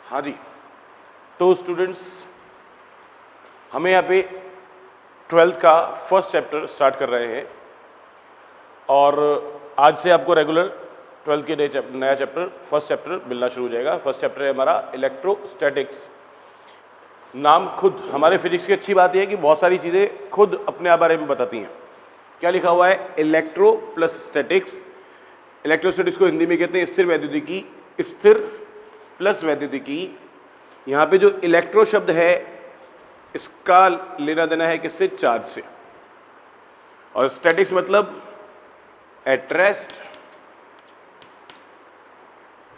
हाँ जी, तो स्टूडेंट्स हमें यहाँ पे 12th का फर्स्ट चैप्टर स्टार्ट कर रहे हैं और आज से आपको रेगुलर 12th के नया चैप्टर फर्स्ट चैप्टर मिलना शुरू हो जाएगा। फर्स्ट चैप्टर है हमारा इलेक्ट्रोस्टैटिक्स। नाम खुद हमारे फिजिक्स की अच्छी बात यह है कि बहुत सारी चीज़ें खुद अपने आप बारे में बताती हैं। क्या लिखा हुआ है? Electro plus statics. इलेक्ट्रोस्टैटिक्स को हिंदी में कहते हैं स्थिर वैद्युतिकी। स्थिर प्लस वैद्युतिकी। यहाँ पे जो इलेक्ट्रो शब्द है इसका लेना देना है किससे? चार्ज से। और स्टैटिक्स मतलब एट रेस्ट।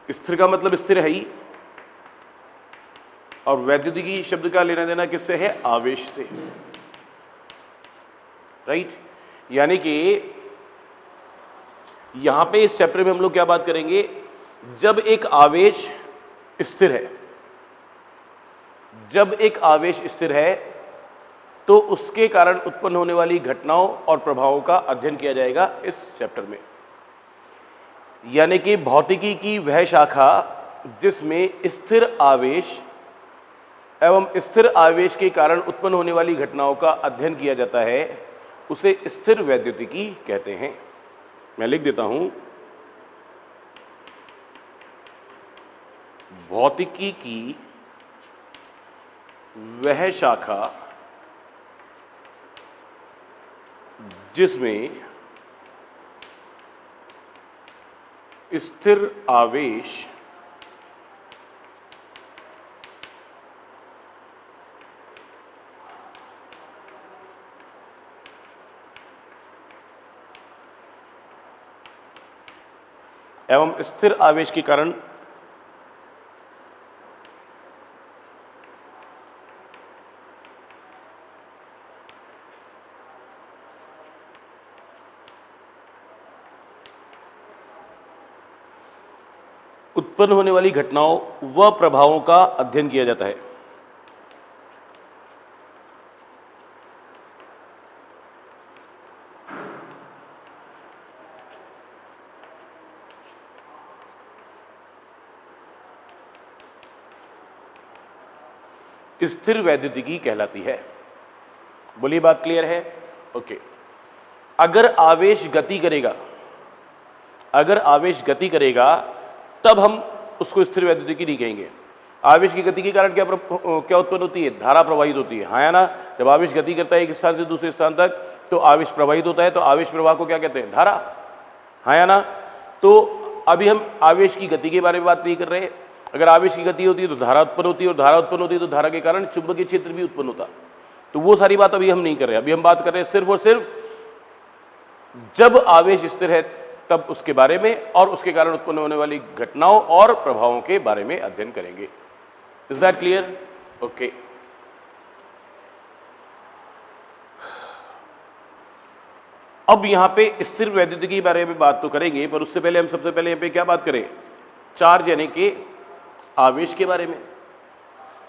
स्थिर का मतलब स्थिर है ही, और वैद्युतिकी शब्द का लेना देना किससे है? आवेश से। राइट? यानी कि यहां पे इस चैप्टर में हम लोग क्या बात करेंगे? जब एक आवेश स्थिर है, जब एक आवेश स्थिर है तो उसके कारण उत्पन्न होने वाली घटनाओं और प्रभावों का अध्ययन किया जाएगा इस चैप्टर में। यानी कि भौतिकी की वह शाखा जिसमें स्थिर आवेश एवं स्थिर आवेश के कारण उत्पन्न होने वाली घटनाओं का अध्ययन किया जाता है उसे स्थिर वैद्युतिकी कहते हैं। मैं लिख देता हूं, भौतिकी की वह शाखा जिसमें स्थिर आवेश एवं स्थिर आवेश के कारण उत्पन्न होने वाली घटनाओं व प्रभावों का अध्ययन किया जाता है। स्थिर वैद्युतिकी कहलाती है। बोलिए, बात क्लियर है? ओके। अगर आवेश गति करेगा, अगर आवेश गति करेगा तब हम उसको स्थिर वैद्युतिकी नहीं कहेंगे। आवेश की गति के कारण क्या उत्पन्न होती है? धारा प्रवाहित होती है। हाँ या ना? जब आवेश गति करता है एक स्थान से दूसरे स्थान तक तो आवेश प्रवाहित होता है, तो आवेश प्रवाह को क्या कहते हैं? धारा। हाँ या ना? तो अभी हम आवेश की गति के बारे में बात नहीं कर रहे। अगर आवेश की गति होती है तो धारा उत्पन्न होती है, और धारा उत्पन्न होती है तो धारा के कारण चुंबकीय क्षेत्र भी उत्पन्न होता। तो वो सारी बात अभी हम नहीं कर रहे। अभी हम बात कर रहे हैं सिर्फ और सिर्फ जब आवेश स्थिर है तब उसके बारे में, और उसके कारण उत्पन्न होने वाली घटनाओं और प्रभावों के बारे में अध्ययन करेंगे। Is that clear? ओके। अब यहां पे स्थिर वैद्युतिकी के बारे में बात तो करेंगे, पर उससे पहले हम सबसे पहले यहां पे क्या बात करें? चार्ज यानी कि आवेश के बारे में।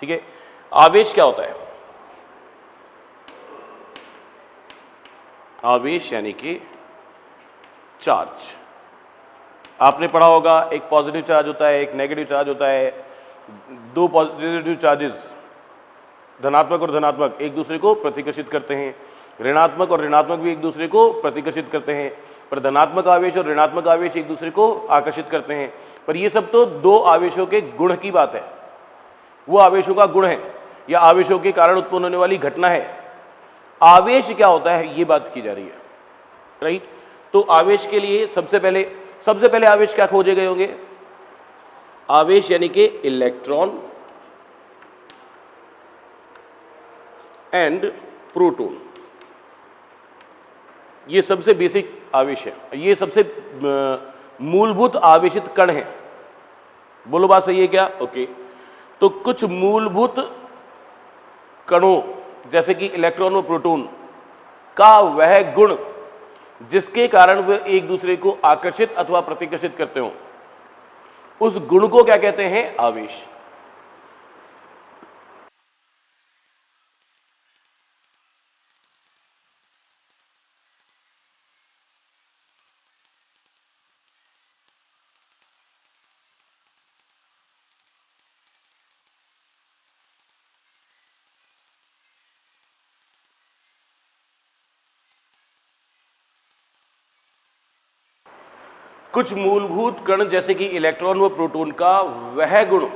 ठीक है? आवेश क्या होता है? आवेश यानी कि चार्ज। आपने पढ़ा होगा एक पॉजिटिव चार्ज होता है, एक नेगेटिव चार्ज होता है। दो पॉजिटिव चार्जेस धनात्मक और धनात्मक एक दूसरे को प्रतिकर्षित करते हैं। ऋणात्मक और ऋणात्मक भी एक दूसरे को प्रतिकर्षित करते हैं, पर धनात्मक आवेश और ऋणात्मक आवेश एक दूसरे को आकर्षित करते हैं। पर ये सब तो दो आवेशों के गुण की बात है, वो आवेशों का गुण है या आवेशों के कारण उत्पन्न होने वाली घटना है। आवेश क्या होता है ये बात की जा रही है। राइट? तो आवेश के लिए सबसे पहले आवेश क्या खोजे गए होंगे? आवेश यानी कि इलेक्ट्रॉन एंड प्रोटॉन। ये सबसे बेसिक आवेश है, ये सबसे मूलभूत आवेशित कण है। बोलो, बात सही है क्या? ओके। तो कुछ मूलभूत कणों जैसे कि इलेक्ट्रॉन और प्रोटॉन का वह गुण जिसके कारण वे एक दूसरे को आकर्षित अथवा प्रतिकर्षित करते हो, उस गुण को क्या कहते हैं? आवेश। कुछ मूलभूत कण जैसे कि इलेक्ट्रॉन व प्रोटॉन का वह गुण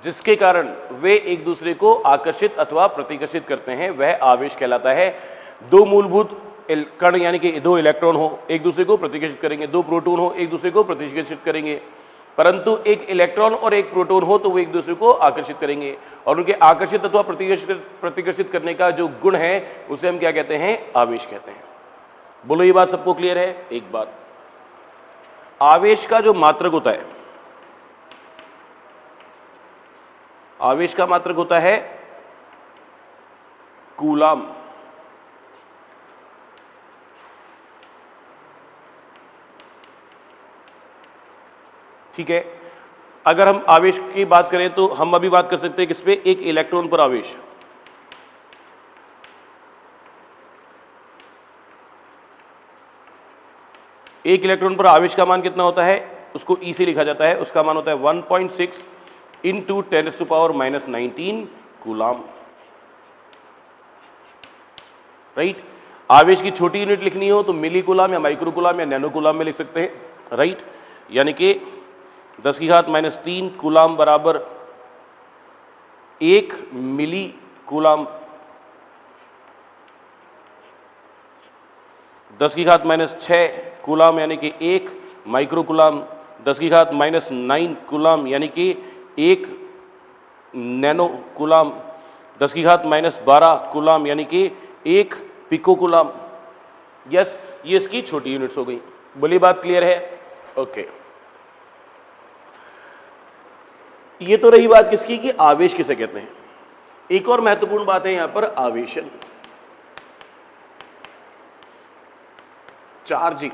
जिसके कारण वे एक दूसरे को आकर्षित अथवा प्रतिकर्षित करते हैं वह आवेश कहलाता है। दो मूलभूत कण यानी कि दो इलेक्ट्रॉन हो एक दूसरे को प्रतिकर्षित करेंगे, दो प्रोटॉन हो एक दूसरे को प्रतिकर्षित करेंगे, परंतु एक इलेक्ट्रॉन और एक प्रोटॉन हो तो वो एक दूसरे को आकर्षित करेंगे और उनके आकर्षित अथवा प्रतिकर्षित करने का जो गुण है उसे हम क्या कहते हैं? आवेश कहते हैं। बोलो, ये बात सबको क्लियर है? एक बात, आवेश का जो मात्रक होता है, आवेश का मात्रक होता है कूलाम। ठीक है, अगर हम आवेश की बात करें तो हम अभी बात कर सकते हैं किस पे? एक इलेक्ट्रॉन पर आवेश। एक इलेक्ट्रॉन पर आवेश का मान कितना होता है? उसको ई से लिखा जाता है, उसका मान होता है 1.6 इंटू 10⁻⁻19 कूलाम। राइट, आवेश की छोटी यूनिट लिखनी हो तो मिली कूलाम या माइक्रो कूलाम या नैनो कूलाम में लिख सकते हैं। राइट, यानी कि 10⁻³ कूलाम बराबर 1 मिली कूलाम, 10⁻6 कूलाम यानी कि 1 माइक्रो कूलाम, 10⁻⁹ कूलाम यानी कि 1 नैनो कूलाम, 10⁻12 कूलाम यानी कि 1 पिको कूलाम। यस, ये इसकी छोटी यूनिट्स हो गई। बोली बात क्लियर है? ओके, ये तो रही बात किसकी कि आवेश किसे कहते हैं। एक और महत्वपूर्ण बात है यहां पर आवेशन, चार्जिंग।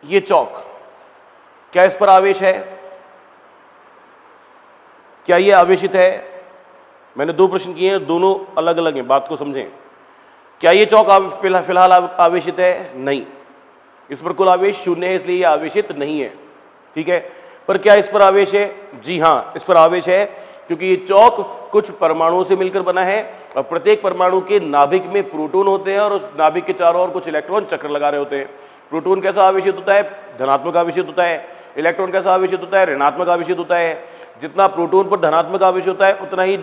ये चौक, क्या इस पर आवेश है? क्या ये आवेशित है? मैंने दो प्रश्न किए हैं, दोनों अलग अलग हैं, बात को समझें। क्या ये चौक फिलहाल आवेशित है? नहीं, इस पर कुल आवेश 0 है, इसलिए ये आवेशित नहीं है। ठीक है, पर क्या इस पर आवेश है? जी हाँ, इस पर आवेश है, क्योंकि ये चौक कुछ परमाणुओं से मिलकर बना है और प्रत्येक परमाणु के नाभिक में प्रोटॉन होते हैं और उस नाभिक के चारों ओर कुछ इलेक्ट्रॉन चक्र लगा रहे होते हैं। प्रोटॉन कैसा आवेशित होता है? धनात्मक आवेशित होता है। इलेक्ट्रॉन कैसा आवेशित होता है? ऋणात्मक आवेशित होता है। जितना प्रोटॉन पर धनात्मक आवेश होता है उतना ही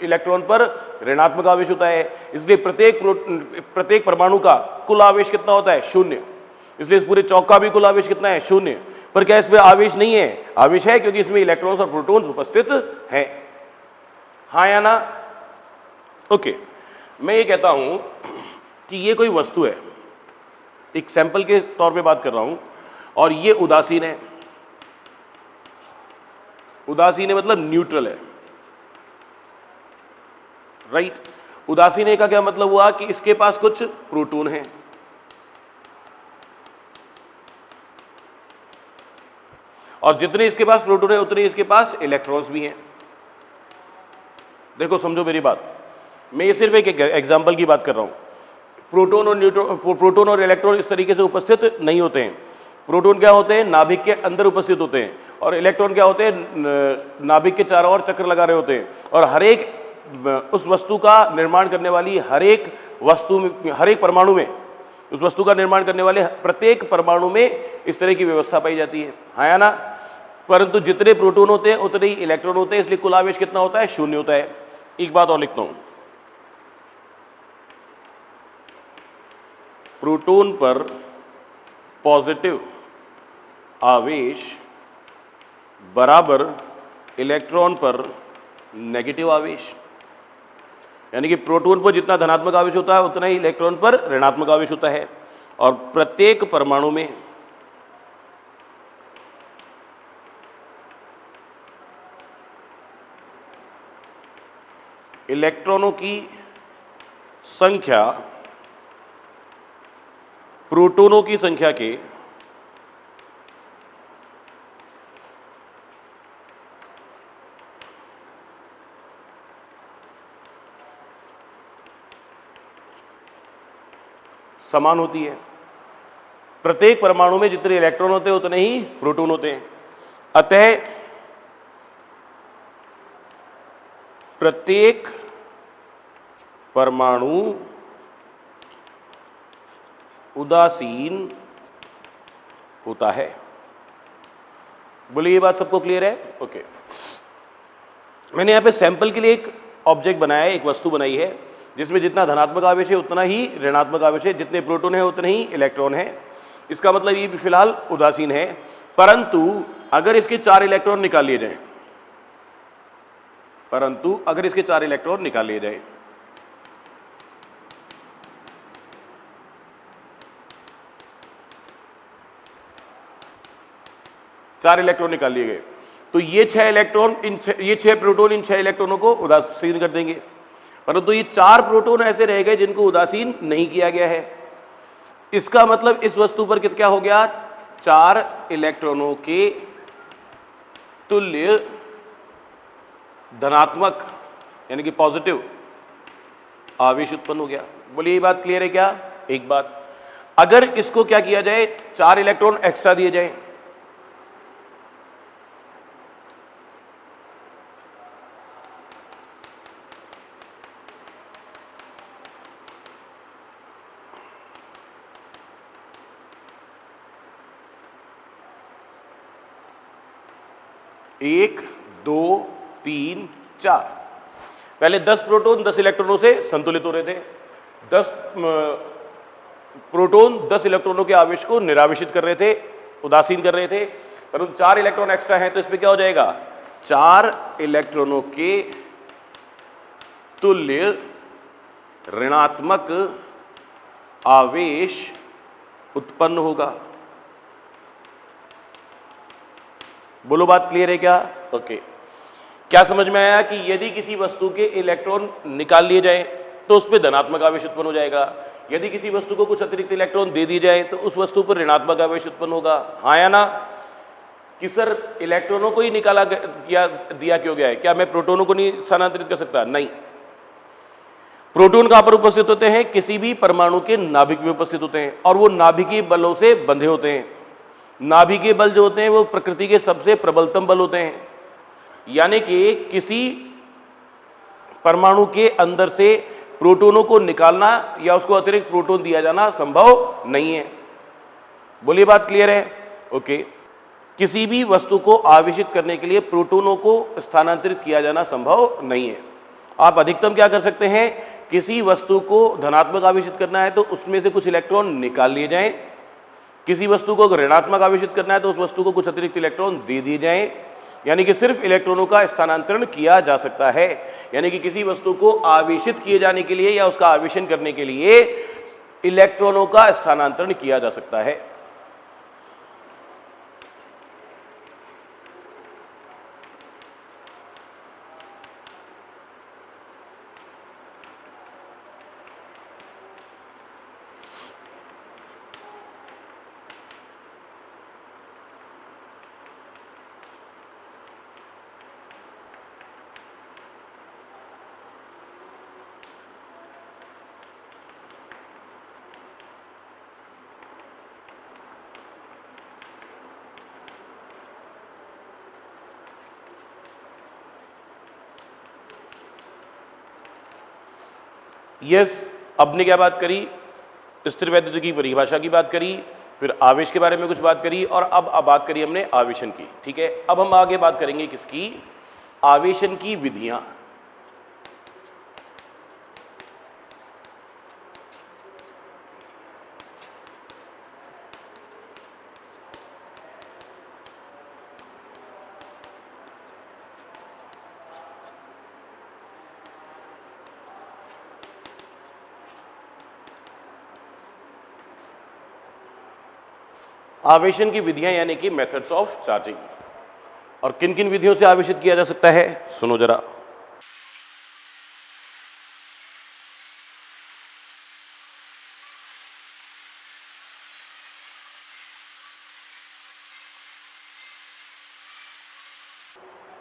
इलेक्ट्रॉन पर ऋणात्मक आवेश होता है। इसलिए प्रत्येक परमाणु का कुल आवेश कितना होता है? 0। इसलिए इस पूरे चौक का भी कुल आवेश कितना है? 0। पर क्या इसमें आवेश नहीं है? आवेश है, क्योंकि इसमें इलेक्ट्रॉन्स और प्रोटॉन्स उपस्थित हैं। हाँ या ना? ओके, मैं ये कहता हूं कि ये कोई वस्तु है, एक सैंपल के तौर पे बात कर रहा हूं, और ये उदासीन है। उदासीन है मतलब न्यूट्रल है। राइट, उदासीन है का क्या मतलब हुआ कि इसके पास कुछ प्रोटॉन है और जितने इसके पास प्रोटॉन है उतने इसके पास इलेक्ट्रॉन्स भी हैं। देखो, समझो मेरी बात, मैं ये सिर्फ एक एग्जांपल की बात कर रहा हूं। प्रोटॉन और इलेक्ट्रॉन इस तरीके से उपस्थित नहीं होते हैं। प्रोटॉन क्या होते हैं? नाभिक के अंदर उपस्थित होते हैं, और इलेक्ट्रॉन क्या होते हैं? नाभिक के चारों ओर चक्कर लगा रहे होते हैं। और हर एक उस वस्तु का निर्माण करने वाली हर एक वस्तु में, हर एक परमाणु में, उस वस्तु का निर्माण करने वाले प्रत्येक परमाणु में इस तरह की व्यवस्था पाई जाती है। हाँ या ना? परंतु जितने प्रोटॉन होते हैं उतने ही इलेक्ट्रॉन होते हैं, इसलिए कुल आवेश कितना होता है? 0 होता है। एक बात और लिखता हूं, प्रोटॉन पर पॉजिटिव आवेश बराबर इलेक्ट्रॉन पर नेगेटिव आवेश, यानी कि प्रोटॉन पर जितना धनात्मक आवेश होता है उतना ही इलेक्ट्रॉन पर ऋणात्मक आवेश होता है। और प्रत्येक परमाणु में इलेक्ट्रॉनों की संख्या प्रोटॉनों की संख्या के समान होती है। प्रत्येक परमाणु में जितने इलेक्ट्रॉन होते हैं उतने ही प्रोटॉन होते हैं। अतः प्रत्येक परमाणु उदासीन होता है। बोलिए ये बात सबको क्लियर है? ओके। मैंने यहाँ पे सैंपल के लिए एक ऑब्जेक्ट बनाया है, एक वस्तु बनाई है जिसमें जितना धनात्मक आवेश है उतना ही ऋणात्मक आवेश है, जितने प्रोटॉन है उतने ही इलेक्ट्रॉन है। इसका मतलब ये भी फिलहाल उदासीन है, परंतु अगर इसके 4 इलेक्ट्रॉन निकाल लिए जाए, परंतु अगर इसके 4 इलेक्ट्रॉन निकाल लिए जाए, चार इलेक्ट्रॉन निकाल लिए गए, तो ये 6 इलेक्ट्रॉन ये 6 प्रोटॉन इन 6 इलेक्ट्रॉनों को उदासीन कर देंगे, परंतु ये 4 प्रोटॉन ऐसे रह गए जिनको उदासीन नहीं किया गया है। इसका मतलब इस वस्तु पर क्या हो गया? 4 इलेक्ट्रॉनों के तुल्य धनात्मक यानी कि पॉजिटिव आवेश उत्पन्न हो गया। बोलिए ये बात क्लियर है क्या? एक बात, अगर इसको क्या किया जाए, 4 इलेक्ट्रॉन एक्स्ट्रा दिए जाए, एक, दो, तीन, चार, पहले 10 प्रोटॉन 10 इलेक्ट्रॉनों से संतुलित हो रहे थे। 10 प्रोटॉन 10 इलेक्ट्रॉनों के आवेश को निरावेशित कर रहे थे, उदासीन कर रहे थे, परंतु 4 इलेक्ट्रॉन एक्स्ट्रा हैं तो इसमें क्या हो जाएगा? 4 इलेक्ट्रॉनों के तुल्य ऋणात्मक आवेश उत्पन्न होगा। बोलो बात क्लियर है क्या? ओके। क्या समझ में आया कि यदि किसी वस्तु के इलेक्ट्रॉन निकाल लिए जाए तो उस पर धनात्मक आवेश उत्पन्न हो जाएगा, यदि किसी वस्तु को कुछ अतिरिक्त इलेक्ट्रॉन दे दिए जाए तो उस वस्तु पर ऋणात्मक आवेश उत्पन्न होगा। हाँ या ना? कि सर इलेक्ट्रॉनों को ही निकाला दिया क्यों गया है? क्या मैं प्रोटोनों को नहीं स्थानांतरित कर सकता? नहीं। प्रोटॉन कहां पर उपस्थित होते हैं? किसी भी परमाणु के नाभिक में उपस्थित होते हैं और वो नाभिकीय बलों से बंधे होते हैं। नाभिकीय बल जो होते हैं वो प्रकृति के सबसे प्रबलतम बल होते हैं, यानी कि किसी परमाणु के अंदर से प्रोटॉनों को निकालना या उसको अतिरिक्त प्रोटॉन दिया जाना संभव नहीं है। बोलिए बात क्लियर है? ओके। किसी भी वस्तु को आवेशित करने के लिए प्रोटॉनों को स्थानांतरित किया जाना संभव नहीं है। आप अधिकतम क्या कर सकते हैं? किसी वस्तु को धनात्मक आवेशित करना है तो उसमें से कुछ इलेक्ट्रॉन निकाल लिए जाएं, किसी वस्तु को ऋणात्मक आवेशित करना है तो उस वस्तु को कुछ अतिरिक्त इलेक्ट्रॉन दे दिए जाएं, यानी कि सिर्फ इलेक्ट्रॉनों का स्थानांतरण किया जा सकता है। यानी कि किसी वस्तु को आवेशित किए जाने के लिए या उसका आवेशन करने के लिए इलेक्ट्रॉनों का स्थानांतरण किया जा सकता है। यस, अब ने क्या बात करी? स्थिरवैद्युत की परिभाषा की बात करी, फिर आवेश के बारे में कुछ बात करी और अब बात करी हमने आवेशन की। ठीक है, अब हम आगे बात करेंगे किसकी? आवेशन की विधियां। आवेशन की विधियां यानी कि मेथड्स ऑफ चार्जिंग। और किन किन विधियों से आवेशित किया जा सकता है सुनो जरा।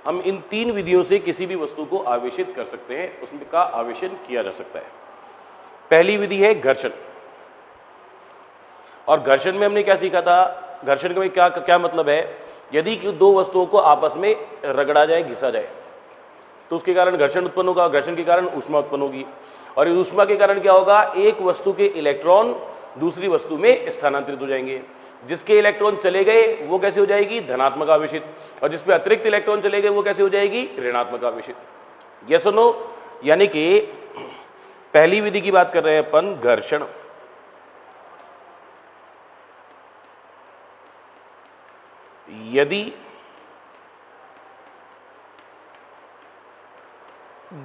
हम इन 3 विधियों से किसी भी वस्तु को आवेशित कर सकते हैं, उसका आवेशन किया जा सकता है। पहली विधि है घर्षण। और घर्षण में हमने क्या सीखा था? घर्षण में क्या क्या मतलब है? यदि दो वस्तुओं को आपस में रगड़ा जाए, घिसा जाए, तो उसके कारण घर्षण उत्पन्न होगा। घर्षण के कारण ऊष्मा उत्पन्न होगी और इस ऊष्मा के कारण क्या होगा? एक वस्तु के इलेक्ट्रॉन दूसरी वस्तु में स्थानांतरित हो जाएंगे। जिसके इलेक्ट्रॉन चले गए वो कैसे हो जाएगी, धनात्मक आवेशित, और जिसपे अतिरिक्त इलेक्ट्रॉन चले गए वो कैसे हो जाएगी, ऋणात्मक आवेशित। यस और नो? यानी कि पहली विधि की बात कर रहे हैं अपन, घर्षण। यदि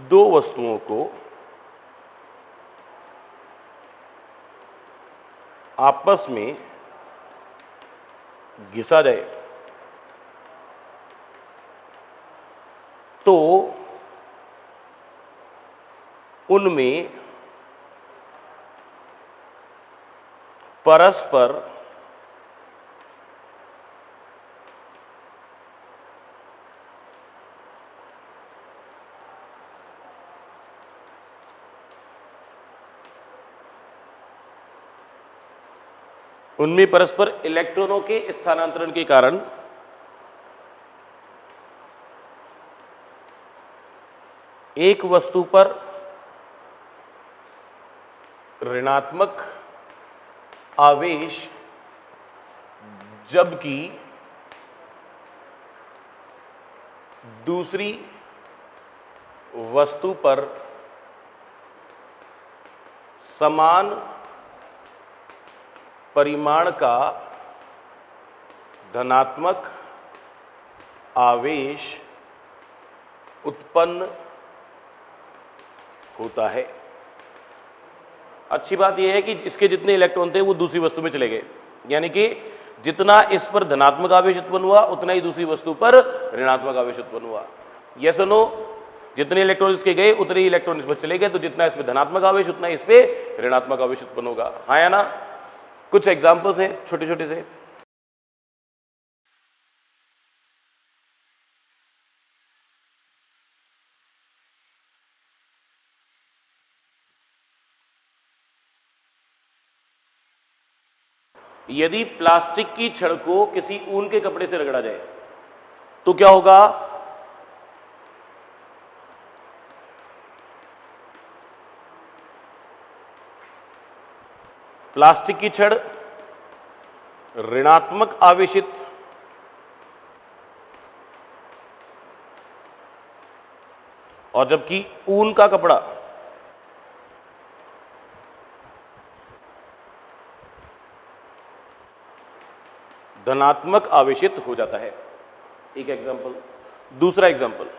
दो वस्तुओं को आपस में घिसा जाए तो उनमें परस्पर इलेक्ट्रॉनों के स्थानांतरण के कारण एक वस्तु पर ऋणात्मक आवेश जबकि दूसरी वस्तु पर समान परिमाण का धनात्मक आवेश उत्पन्न होता है। अच्छी बात यह है कि इसके जितने इलेक्ट्रॉन थे वो दूसरी वस्तु में चले गए, यानी कि जितना इस पर धनात्मक आवेश उत्पन्न हुआ उतना ही दूसरी वस्तु पर ऋणात्मक आवेश उत्पन्न हुआ। यस और नो? जितने इलेक्ट्रॉन इसके गए उतने ही इलेक्ट्रॉन इस पर चले गए, तो जितना इस पर धनात्मक आवेश उतना ही इस पे ऋणात्मक आवेश उत्पन्न होगा। हाँ या ना? कुछ एग्जाम्पल्स हैं छोटे छोटे से। यदि प्लास्टिक की छड़ को किसी ऊन के कपड़े से रगड़ा जाए तो क्या होगा? प्लास्टिक की छड़ ऋणात्मक आवेशित और जबकि ऊन का कपड़ा धनात्मक आवेशित हो जाता है। एक एग्जांपल। दूसरा एग्जांपल,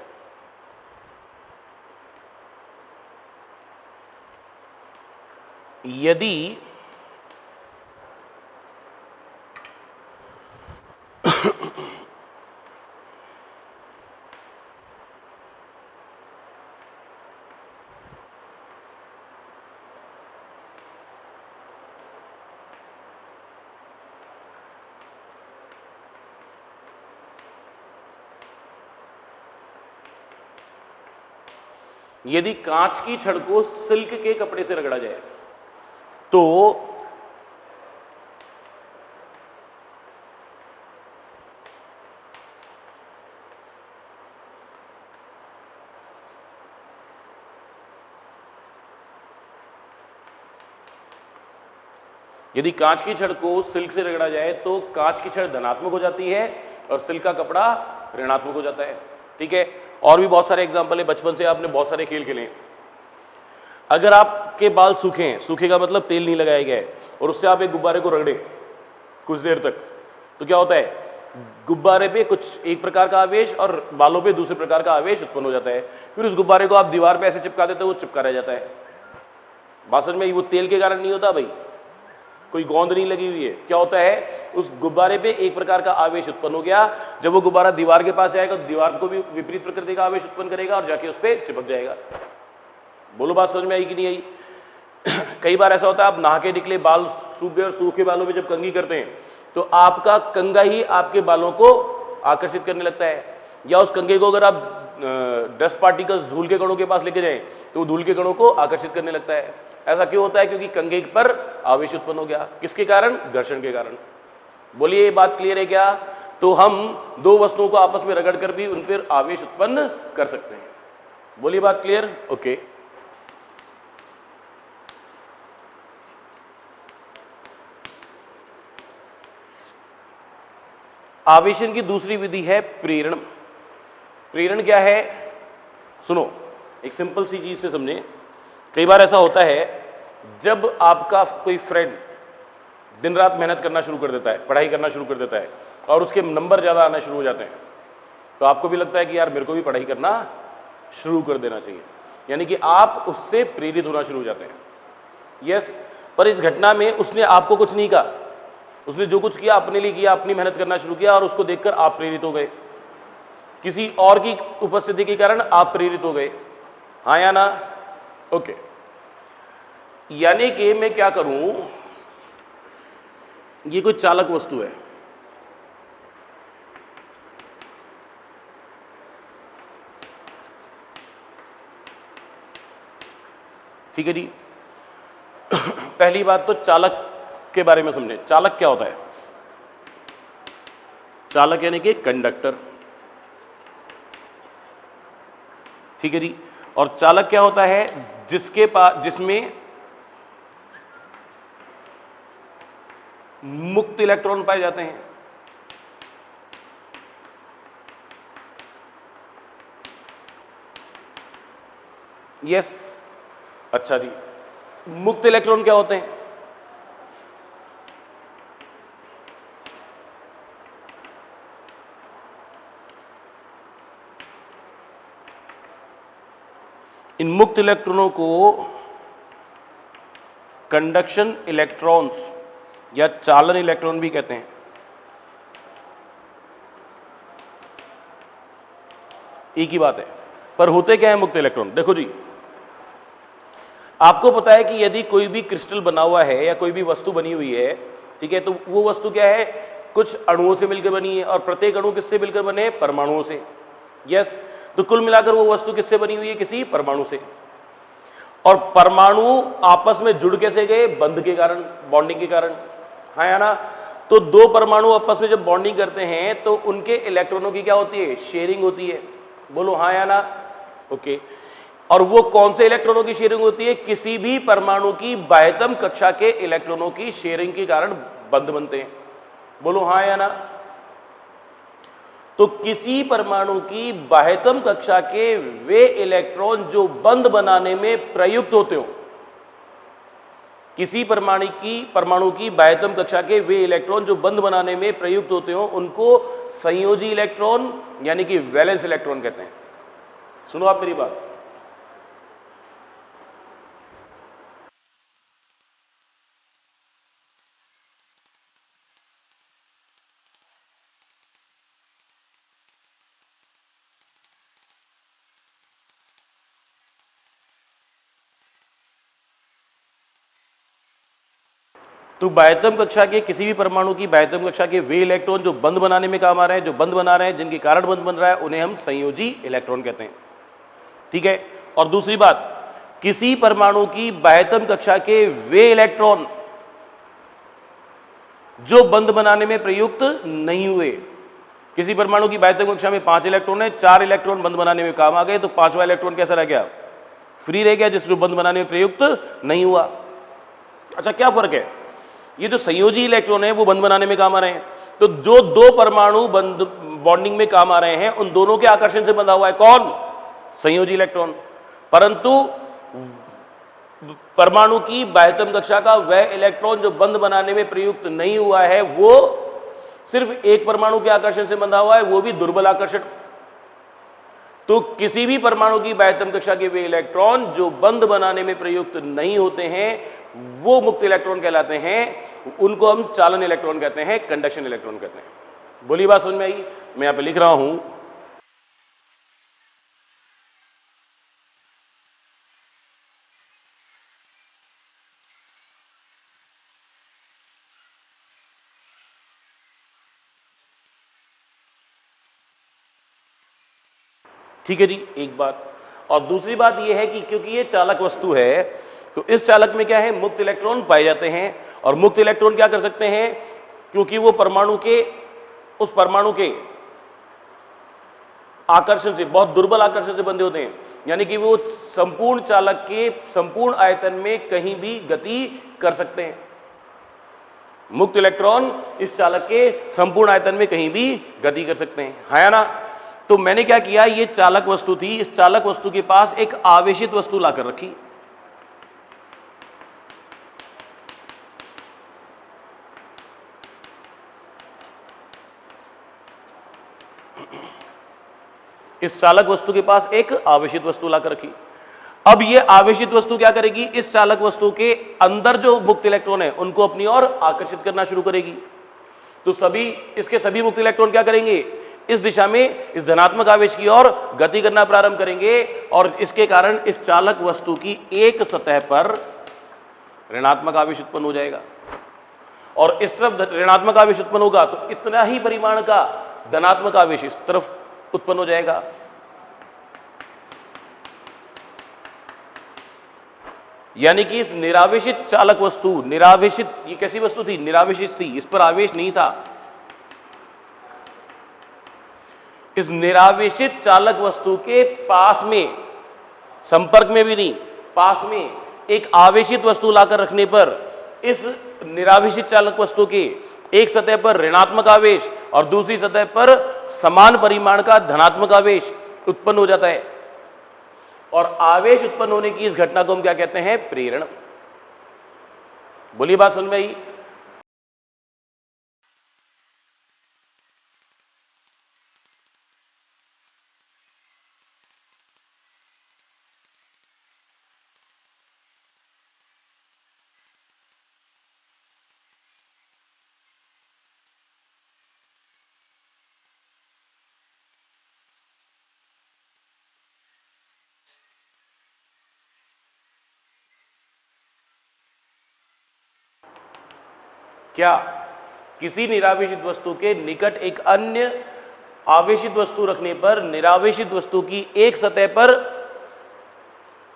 यदि यदि कांच की छड़ को सिल्क के कपड़े से रगड़ा जाए तो यदि कांच की छड़ को सिल्क से रगड़ा जाए तो कांच की छड़ धनात्मक हो जाती है और सिल्क का कपड़ा ऋणात्मक हो जाता है। ठीक है? और भी बहुत सारे एग्जाम्पल है, बचपन से आपने बहुत सारे खेल खेले। अगर आपके बाल सूखे हैं, सूखे का मतलब तेल नहीं लगाया गया है, और उससे आप एक गुब्बारे को रगड़े कुछ देर तक, तो क्या होता है? गुब्बारे पे कुछ एक प्रकार का आवेश और बालों पे दूसरे प्रकार का आवेश उत्पन्न हो जाता है। फिर उस गुब्बारे को आप दीवार पे ऐसे चिपका देते हो, वो चिपका रह जाता है। बात समझ में? वो तेल के कारण नहीं होता भाई, कोई गोंद नहीं लगी हुई है। क्या होता है? उस गुब्बारे पे एक प्रकार का आवेश उत्पन्न हो गया, जब वो गुब्बारा दीवार के पास जाएगा तो दीवार को भी विपरीत प्रकृति का आवेश उत्पन्न करेगा और जाके उस पर चिपक जाएगा। बोलो बात समझ में आई कि नहीं आई? कई बार ऐसा होता है, आप नहा के निकले, बाल सूख गए, और सूखे बालों में जब कंघी करते हैं तो आपका कंघा ही आपके बालों को आकर्षित करने लगता है, या उस कंघे को अगर आप डस्ट पार्टिकल्स, धूल के कणों के पास लेके जाएं तो वो धूल के कणों को आकर्षित करने लगता है। ऐसा क्यों होता है? क्योंकि कंघे पर आवेश उत्पन्न हो गया। किसके कारण? घर्षण के कारण। बोलिए, ये बात क्लियर है क्या? तो हम दो वस्तुओं को आपस में रगड़ कर भी उन पर आवेश उत्पन्न कर सकते हैं। बोलिए, बात क्लियर? ओके। आवेशन की दूसरी विधि है प्रेरण। प्रेरण क्या है? सुनो, एक सिंपल सी चीज से समझें। कई बार ऐसा होता है जब आपका कोई फ्रेंड दिन रात मेहनत करना शुरू कर देता है, पढ़ाई करना शुरू कर देता है और उसके नंबर ज़्यादा आना शुरू हो जाते हैं, तो आपको भी लगता है कि यार मेरे को भी पढ़ाई करना शुरू कर देना चाहिए, यानी कि आप उससे प्रेरित होना शुरू हो जाते हैं। यस, पर इस घटना में उसने आपको कुछ नहीं कहा, उसने जो कुछ किया अपने लिए किया, अपनी मेहनत करना शुरू किया और उसको देखकर आप प्रेरित हो गए, किसी और की उपस्थिति के कारण आप प्रेरित हो गए। हाँ या ना? ओके, यानी कि मैं क्या करूं, ये कोई चालक वस्तु है, ठीक है जी। पहली बात तो चालक के बारे में समझें। चालक क्या होता है? चालक यानी कि कंडक्टर, ठीक है जी। और चालक क्या होता है? जिसके पास, जिसमें मुक्त इलेक्ट्रॉन पाए जाते हैं। यस, अच्छा जी। मुक्त इलेक्ट्रॉन क्या होते हैं? इन मुक्त इलेक्ट्रॉनों को कंडक्शन इलेक्ट्रॉन्स या चालन इलेक्ट्रॉन भी कहते हैं। एक ही बात है, पर होते क्या है मुक्त इलेक्ट्रॉन? देखो जी, आपको पता है कि यदि कोई भी क्रिस्टल बना हुआ है या कोई भी वस्तु बनी हुई है, ठीक है, तो वो वस्तु क्या है? कुछ अणुओं से मिलकर बनी है और प्रत्येक अणु किससे मिलकर बने? परमाणुओं से। यस, तो कुल मिलाकर वो वस्तु किससे बनी हुई है? किसी परमाणु से। और परमाणु आपस में जुड़ कैसे गए? बंध के कारण, बॉन्डिंग के कारण। हाँ या ना? तो दो परमाणु आपस में जब बॉन्डिंग करते हैं तो उनके इलेक्ट्रॉनों की क्या होती है? शेयरिंग होती है। बोलो हाँ या ना? ओके। और वो कौन से इलेक्ट्रॉनों की शेयरिंग होती है? किसी भी परमाणु की बाह्यतम कक्षा के इलेक्ट्रॉनों की शेयरिंग के कारण बंध बनते हैं। बोलो हाँ या ना? तो किसी परमाणु की बाह्यतम कक्षा के वे इलेक्ट्रॉन जो बंध बनाने में प्रयुक्त होते हो, किसी परमाणु की बाह्यतम कक्षा के वे इलेक्ट्रॉन जो बंध बनाने में प्रयुक्त होते हो, उनको संयोजी इलेक्ट्रॉन यानी कि वैलेंस इलेक्ट्रॉन कहते हैं। सुनो आप मेरी बात, तो बाह्यतम कक्षा के किसी भी परमाणु की बाह्यतम कक्षा के वे इलेक्ट्रॉन जो बंध बनाने में काम आ रहे हैं, जो बंध बना रहे हैं, जिनके कारण बंध बन रहा है, उन्हें हम संयोजी इलेक्ट्रॉन कहते हैं। ठीक है। और दूसरी बात, किसी परमाणु की बाह्यतम कक्षा के वे इलेक्ट्रॉन जो बंध बनाने में प्रयुक्त नहीं हुए। किसी परमाणु की बाह्यतम कक्षा में 5 इलेक्ट्रॉन है, 4 इलेक्ट्रॉन बंध बनाने में काम आ गए, तो 5वां इलेक्ट्रॉन कैसा रह गया? फ्री रह गया, जिसको बंध बनाने में प्रयुक्त नहीं हुआ। अच्छा, क्या फर्क है? ये जो संयोजी इलेक्ट्रॉन है वो बंध बनाने में काम आ रहे हैं, तो जो दो परमाणु बॉन्डिंग में काम आ रहे हैं, उन दोनों के आकर्षण से बंधा हुआ है कौन? संयोजी इलेक्ट्रॉन। परंतु परमाणु की बाह्यतम कक्षा का वह इलेक्ट्रॉन जो बंध बनाने में प्रयुक्त नहीं हुआ है, वो सिर्फ एक परमाणु के आकर्षण से बंधा हुआ है, वो भी दुर्बल आकर्षण। तो किसी भी परमाणु की बाह्यतम कक्षा के वे इलेक्ट्रॉन जो बंध बनाने में प्रयुक्त नहीं होते हैं, वो मुक्त इलेक्ट्रॉन कहलाते हैं। उनको हम चालन इलेक्ट्रॉन कहते हैं, कंडक्शन इलेक्ट्रॉन कहते हैं। बोली बात समझ में आई? मैं यहां पे लिख रहा हूं, ठीक है जी, एक बात। और दूसरी बात यह है कि क्योंकि ये चालक वस्तु है, तो इस चालक में क्या है? मुक्त इलेक्ट्रॉन पाए जाते हैं। और मुक्त इलेक्ट्रॉन क्या कर सकते हैं? क्योंकि वो उस परमाणु के आकर्षण से, बहुत दुर्बल आकर्षण से बंधे होते हैं, यानी कि वो संपूर्ण चालक के संपूर्ण आयतन में कहीं भी गति कर सकते हैं। मुक्त इलेक्ट्रॉन इस चालक के संपूर्ण आयतन में कहीं भी गति कर सकते हैं, है या ना। तो मैंने क्या किया, ये चालक वस्तु थी, इस चालक वस्तु के पास एक आवेशित वस्तु लाकर रखी। इस चालक वस्तु के पास एक आवेशित वस्तु लाकर रखी। अब ये आवेशित वस्तु क्या करेगी, इस चालक वस्तु के अंदर जो मुक्त इलेक्ट्रॉन है उनको अपनी ओर आकर्षित करना शुरू करेगी। तो इसके सभी मुक्त इलेक्ट्रॉन क्या करेंगे, इस दिशा में इस धनात्मक आवेश की ओर गति करना प्रारंभ करेंगे और इसके कारण इस चालक वस्तु की एक सतह पर ऋणात्मक आवेश उत्पन्न हो जाएगा और इस तरफ ऋणात्मक आवेश उत्पन्न होगा तो इतना ही परिमाण का धनात्मक आवेश इस तरफ उत्पन्न हो जाएगा। यानी कि इस निरावेशित चालक वस्तु, निरावेशित, ये कैसी वस्तु थी, निरावेशित थी, इस पर आवेश नहीं था। इस निरावेशित चालक वस्तु के पास में, संपर्क में भी नहीं, पास में एक आवेशित वस्तु लाकर रखने पर इस निरावेशित चालक वस्तु के एक सतह पर ऋणात्मक आवेश और दूसरी सतह पर समान परिमाण का धनात्मक आवेश उत्पन्न हो जाता है। और आवेश उत्पन्न होने की इस घटना को हम क्या कहते हैं, प्रेरण। बोलिए बात समझ में आई। क्या किसी निरावेशित वस्तु के निकट एक अन्य आवेशित वस्तु रखने पर निरावेशित वस्तु की एक सतह पर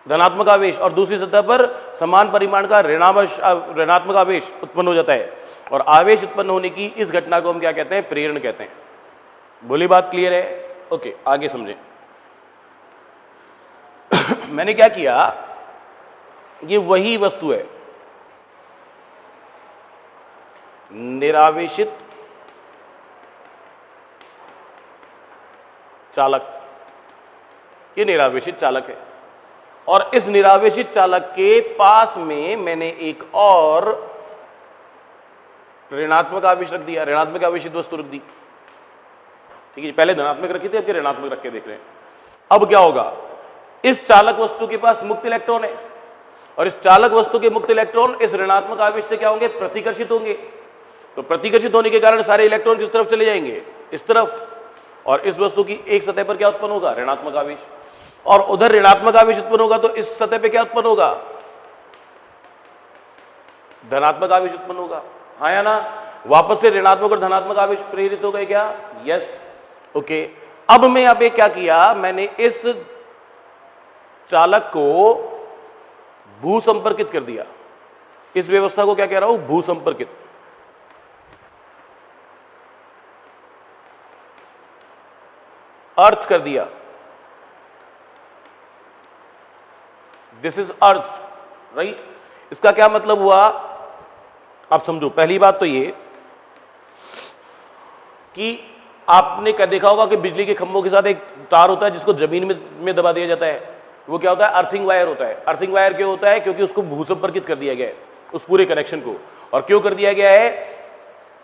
धनात्मक आवेश और दूसरी सतह पर समान परिमाण का ऋणात्मक आवेश उत्पन्न हो जाता है और आवेश उत्पन्न होने की इस घटना को हम क्या कहते हैं, प्रेरण कहते हैं। बोली बात क्लियर है? ओके, आगे समझें। मैंने क्या किया, ये वही वस्तु है, निरावेशित चालक, ये निरावेशित चालक है और इस निरावेशित चालक के पास में मैंने एक और ऋणात्मक आवेश रख दिया, ऋणात्मक आवेशित वस्तु रख दी। ठीक है, पहले धनात्मक रखी थी, अब ऋणात्मक रख के देख रहे हैं। अब क्या होगा, इस चालक वस्तु के पास मुक्त इलेक्ट्रॉन है और इस चालक वस्तु के मुक्त इलेक्ट्रॉन इस ऋणात्मक आवेश से क्या होंगे, प्रतिकर्षित होंगे। तो प्रतिकर्षित होने के कारण सारे इलेक्ट्रॉन किस तरफ चले जाएंगे, इस तरफ, और इस वस्तु की एक सतह पर क्या उत्पन्न होगा, ऋणात्मक आवेश, और उधर ऋणात्मक आवेश उत्पन्न होगा तो इस सतह पे क्या उत्पन्न होगा, धनात्मक आवेश उत्पन्न होगा, हाँ या ना। वापस से ऋणात्मक और धनात्मक आवेश प्रेरित हो गए क्या, यस, ओके। अब मैं यहां पे क्या किया, मैंने इस चालक को भू संपर्कित कर दिया। इस व्यवस्था को क्या कह रहा हूं, भू संपर्कित। अर्थ कर दिया, दिस इज अर्थ, राइट। इसका क्या मतलब हुआ, आप समझो। पहली बात तो ये कि आपने क्या देखा होगा कि बिजली के खंभों के साथ एक तार होता है जिसको जमीन में दबा दिया जाता है, वो क्या होता है, अर्थिंग वायर होता है। अर्थिंग वायर क्यों होता है, क्योंकि उसको भू संपर्कित कर दिया गया है, उस पूरे कनेक्शन को। और क्यों कर दिया गया है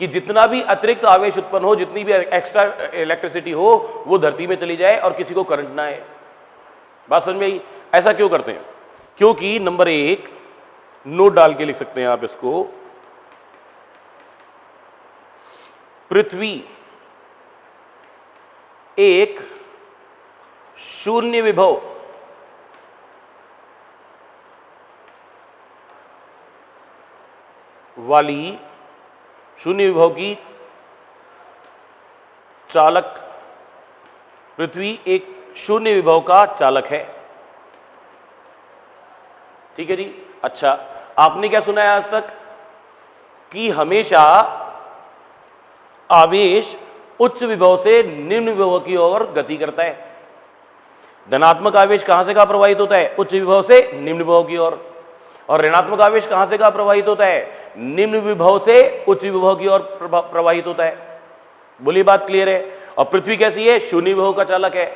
कि जितना भी अतिरिक्त आवेश उत्पन्न हो, जितनी भी एक्स्ट्रा इलेक्ट्रिसिटी हो, वो धरती में चली जाए और किसी को करंट ना आए। बात समझ में आई? ऐसा क्यों करते हैं, क्योंकि नंबर एक, नोट डाल के लिख सकते हैं आप इसको, पृथ्वी एक शून्य विभव वाली, शून्य विभव की चालक, पृथ्वी एक शून्य विभव का चालक है। ठीक है जी। अच्छा, आपने क्या सुना है आज तक कि हमेशा आवेश उच्च विभव से निम्न विभव की ओर गति करता है। धनात्मक आवेश कहां से कहां प्रवाहित होता है, उच्च विभव से निम्न विभव की ओर, और ऋणात्मक आवेश कहां से कहां प्रवाहित होता है, निम्न विभव से उच्च विभव की ओर प्रवाहित होता है। बोलिए बात क्लियर है। और पृथ्वी कैसी है? शून्य विभव का चालक है।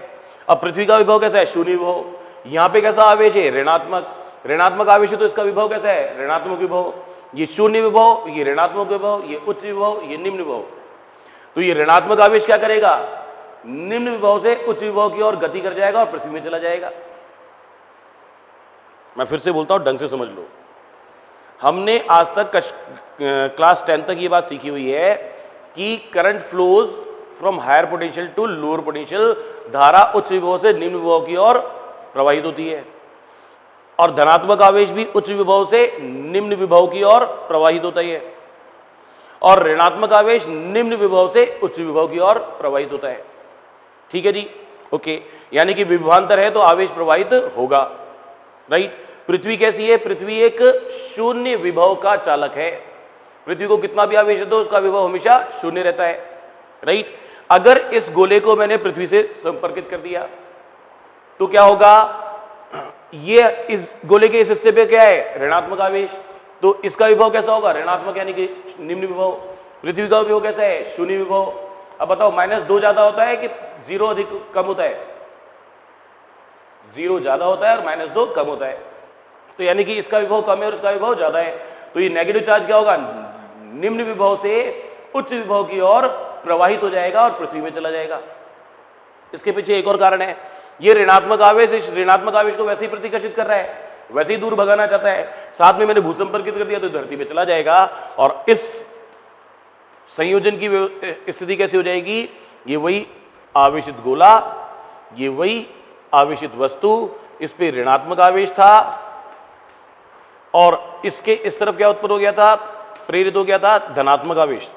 अब पृथ्वी का विभव कैसा है? शून्य विभव। यहां पे कैसा आवेश है? ऋणात्मक। ऋणात्मक आवेश है तो इसका विभव कैसा है? ऋणात्मक विभव। ये शून्य विभव, ये ऋणात्मक विभव, ये उच्च विभव, ये निम्न विभव। तो ये ऋणात्मक आवेश क्या करेगा? निम्न विभव से उच्च विभव की ओर गति कर जाएगा और पृथ्वी में चला जाएगा। मैं फिर से बोलता हूं, ढंग से समझ लो। हमने आज तक क्लास 10 तक ये बात सीखी हुई है कि current flows from higher potential to lower potential, धारा उच्च विभव से निम्न विभव की ओर प्रवाहित होती है, और धनात्मक आवेश भी उच्च विभव से निम्न विभव की ओर प्रवाहित होता है, और ऋणात्मक आवेश निम्न विभव से उच्च विभव की ओर प्रवाहित होता है। ठीक है जी, ओके। यानी कि विभवांतर है तो आवेश प्रवाहित होगा, राइट। पृथ्वी कैसी है? पृथ्वी एक शून्य विभव का चालक है। पृथ्वी को कितना भी आवेश दो उसका विभव हमेशा शून्य रहता है, राइट। अगर इस गोले को मैंने पृथ्वी से संपर्कित कर दिया तो क्या होगा? ये इस गोले के इस हिस्से पे क्या है? ऋणात्मक आवेश, तो इसका विभव कैसा होगा? ऋणात्मक, यानी कि निम्न विभव। पृथ्वी का विभव कैसा है? शून्य विभव। अब बताओ, -2 ज्यादा होता है कि 0 अधिक कम होता है? 0 ज्यादा होता है और -2 कम होता है। तो यानी कि इसका विभव कम है और इसका विभव ज्यादा है, तो ये नेगेटिव चार्ज क्या होगा? निम्न विभव से उच्च विभव की ओर प्रवाहित हो जाएगा और पृथ्वी में चला जाएगा। इसके पीछे एक और कारण है, ये ऋणात्मक आवेश इस ऋणात्मक आवेश को वैसे ही प्रतिकर्षित कर रहा है, वैसे ही दूर भगाना चाहता है। साथ में मैंने भूसंपर्कित कर दिया तो धरती पे चला जाएगा, और इस संयोजन की स्थिति कैसी हो जाएगी? ये वही आवेशित गोला, ये वही आवेशित वस्तु, इस पे ऋणात्मक आवेश था और इसके इस तरफ क्या उत्पन्न हो गया था? प्रेरित हो गया था धनात्मक आवेश।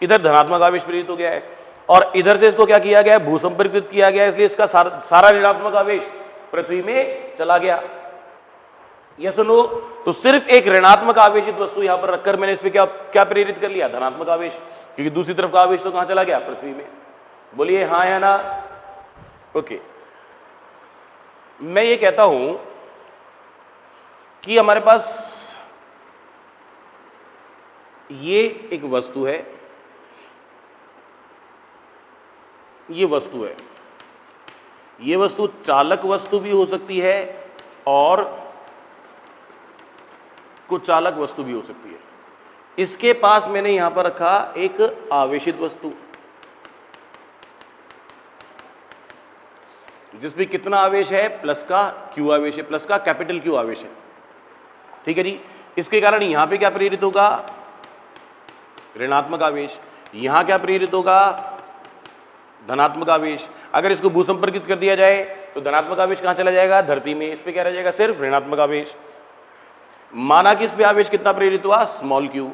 इधर धनात्मक आवेश प्रेरित हो गया है और इधर से इसको क्या किया गया? भूसंपर्कित किया गया, इसलिए इसका सारा ऋणात्मक आवेश पृथ्वी में चला गया। यह सुनो, तो सिर्फ एक ऋणात्मक आवेशित वस्तु यहां पर रखकर मैंने इस पे क्या प्रेरित कर लिया? धनात्मक आवेश, क्योंकि दूसरी तरफ का आवेश तो कहां चला गया? पृथ्वी में। बोलिए हाँ या ना? ओके। मैं ये कहता हूं कि हमारे पास ये एक वस्तु है, ये वस्तु है, ये वस्तु चालक वस्तु भी हो सकती है और कुचालक वस्तु भी हो सकती है। इसके पास मैंने यहां पर रखा एक आवेशित वस्तु, जिसमें कितना आवेश है? प्लस का Q आवेश है, प्लस का कैपिटल Q आवेश है। ठीक है जी। इसके कारण यहां पे क्या प्रेरित होगा? ऋणात्मक आवेश। यहां क्या प्रेरित होगा? धनात्मक आवेश। अगर इसको भूसंपर्कित कर दिया जाए तो धनात्मक आवेश कहां चला जाएगा? धरती में। इस पे क्या रह जाएगा? सिर्फ ऋणात्मक आवेश। माना कि इस पे आवेश कितना प्रेरित हुआ? Small q।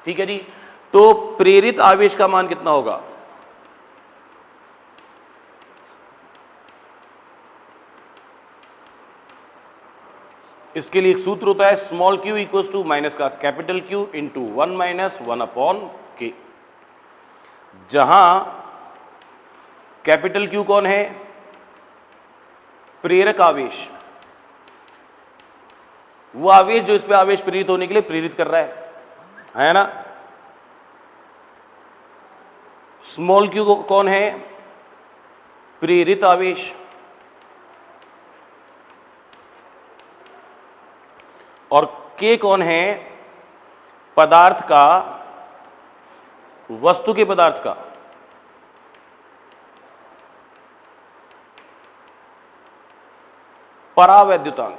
ठीक है जी। तो प्रेरित आवेश का मान कितना होगा? इसके लिए एक सूत्र होता है, small q equals to minus का capital Q into 1 minus 1 upon k, जहां कैपिटल Q कौन है? प्रेरक आवेश, वो आवेश जो इस पे आवेश प्रेरित होने के लिए प्रेरित कर रहा है ना। स्मॉल q कौन है? प्रेरित आवेश, और k कौन है? पदार्थ का, वस्तु के पदार्थ का। परावैद्युतांक।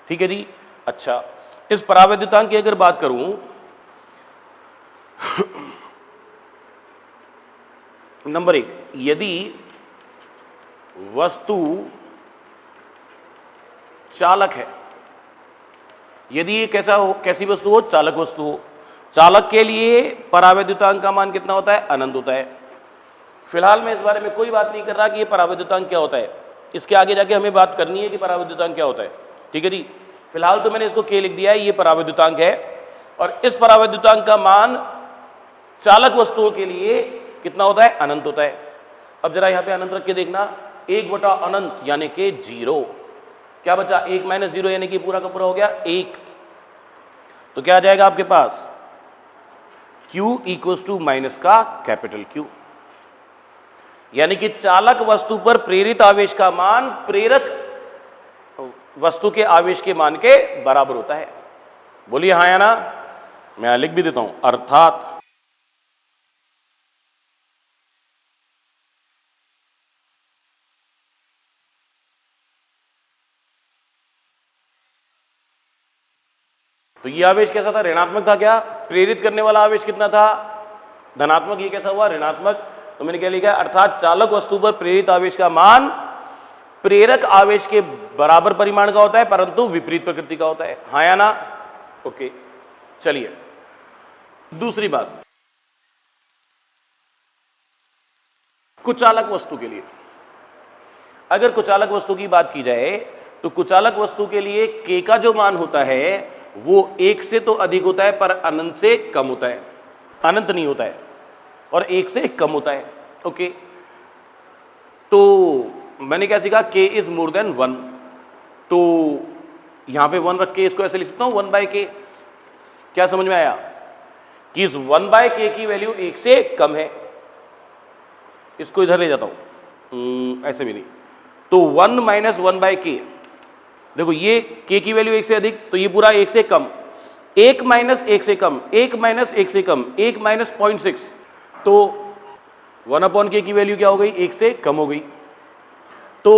ठीक है जी। अच्छा, इस परावैद्युतांक की अगर बात करूं, नंबर 1, यदि वस्तु चालक है, यदि ये कैसी वस्तु हो? चालक वस्तु हो। चालक के लिए परावैद्युतांक का मान कितना होता है? अनंत होता है। फिलहाल मैं इस बारे में कोई बात नहीं कर रहा कि ये परावैद्युतांक क्या होता है, इसके आगे जाके हमें बात करनी है कि परावैद्युतांक क्या होता है। ठीक है जी। फिलहाल तो मैंने इसको k लिख दिया है, ये परावैद्युतांक है, और इस परावैद्युतांक का मान चालक वस्तुओं के लिए कितना होता है? अनंत होता है। अब जरा यहां पे अनंत रख के देखना, 1 बटा अनंत यानी कि 0। क्या बचा, 1 माइनस 0 यानी कि पूरा का पूरा हो गया 1। तो क्या आ जाएगा आपके पास, Q इक्वल्स टू माइनस का कैपिटल Q, यानी कि चालक वस्तु पर प्रेरित आवेश का मान प्रेरक वस्तु के आवेश के मान के बराबर होता है। बोलिए हाँ या ना। मैं यहां लिख भी देता हूं, अर्थात तो ये आवेश कैसा था, ऋणात्मक था। क्या प्रेरित करने वाला आवेश कितना था, धनात्मक। ये कैसा हुआ, ऋणात्मक। तो मैंने क्या लिखा, अर्थात चालक वस्तु पर प्रेरित आवेश का मान प्रेरक आवेश के बराबर परिमाण का होता है परंतु विपरीत प्रकृति का होता है। हाँ या ना। ओके, चलिए दूसरी बात, कुचालक वस्तु के लिए, अगर कुचालक वस्तु की बात की जाए तो कुचालक वस्तु के लिए K का जो मान होता है वो 1 से तो अधिक होता है पर अनंत से कम होता है, अनंत नहीं होता है और 1 से कम होता है। ओके, तो मैंने क्या सीखा, K इज मोर देन 1, तो यहां पे 1 रख के इसको ऐसे लिख सकता हूं 1/K। क्या समझ में आया कि इस 1/K की वैल्यू 1 से कम है। इसको इधर ले जाता हूं, ऐसे भी नहीं, तो 1 माइनस 1/K, देखो ये K की वैल्यू 1 से अधिक तो ये पूरा 1 से कम, 1 माइनस 1 से कम, 1 माइनस 1 से कम, 1 माइनस 0.6, तो 1/K की वैल्यू क्या हो गई, 1 से कम हो गई। तो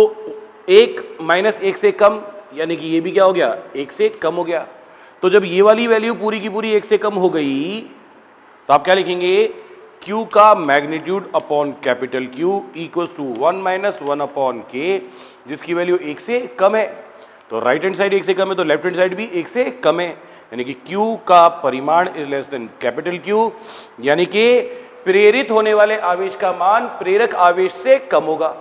1 माइनस 1 से कम यानी कि ये भी क्या हो गया, 1 से कम हो गया। तो जब ये वाली वैल्यू पूरी की पूरी 1 से कम हो गई तो आप क्या लिखेंगे, Q का magnitude upon capital Q equals to 1 minus 1/K, जिसकी वैल्यू 1 से कम है। तो राइट हैंड साइड 1 से कम है तो लेफ्ट हैंड साइड भी 1 से कम है, यानी कि Q का परिमाण is less than capital Q, यानी कि प्रेरित होने वाले आवेश का मान प्रेरक आवेश से कम होगा।